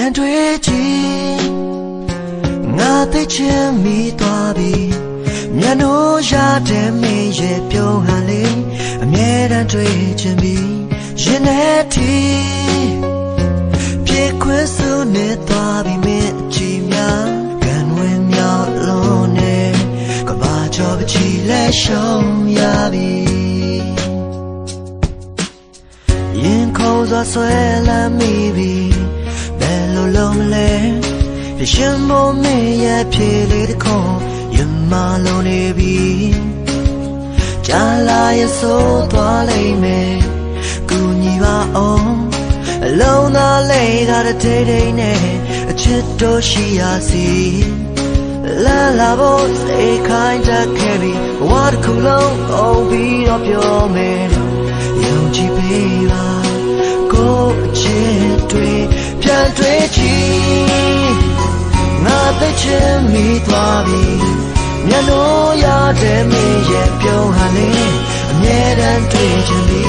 ပြန်တွေ့ကြည့်ငါသိချင်မိသွားပြီမျက်နှာရတဲ့မင်းရဲ့ပြုံးဟာလေအမြဲတမ်းတွေ့ချင်ပြီရင်ထဲထိပြေခွင့်စုနေသွားပြီမင်းအကြည့်များကန်ဝင်မြောက်လုံးနဲ့ကဘာကျော်ပချီလဲရှုံးရပြီရင်ခုံစွာဆွဲလမ်းမိပြီဘယ်လိုလုံးမလဲပြရှင်မို့မင်းရဲ့ဖြေလေးတစ်ခုရင်မလုံးနေပြီကြာလာရင်ဆိုသွားလိမ့်မယ်ကူညီပါအောင်အလုံးသားလေးကတည်းတည်းနဲ့အချစ်တို့ရှိရစီလာလာဖို့စိတ်ခိုင်းတတ်ခဲ့ပြီဘဝတစ်ခုလုံးအောင်ပြီးတော့ပြောမယ်ယုံကြည်ပေးပါကိုအချစ်တွေပြန်တွေ့ကြည့်ငါသိချင်မိသွားပြီမျက်နှာရတဲ့မင်းရဲ့ပြုံးဟာလေအမြဲတမ်းတွေ့ချင်ပြီ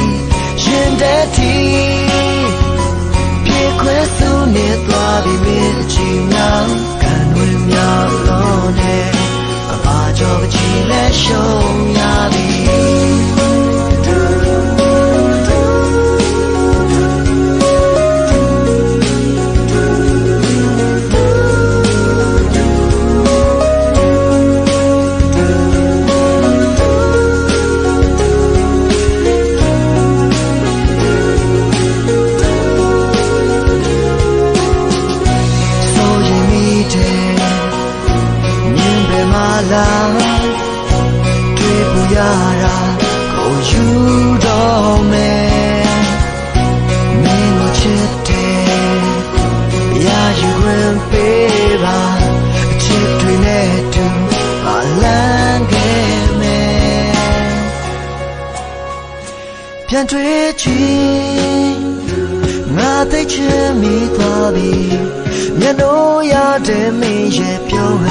ရင်ထဲထိပြေခွဲစုနေသွားပြီမင်းအချီများကန်ဝင်မြောက်လို့နဲ့ကဘာကျော်ပချီလဲရှုံးရပြီလာတွေ့ဖို့ရတာကိုယူတော့မယ်မင်းကိုချစ်တယ်ရယူဝင်ပေးပါအချစ်တွေနဲ့တူပါလန်းခဲ့မယ်ပြန်တွေ့ချင်ငါသိချင်မိသွားပြီမျက်နှာရတဲ့မင်းရဲ့ပြုံး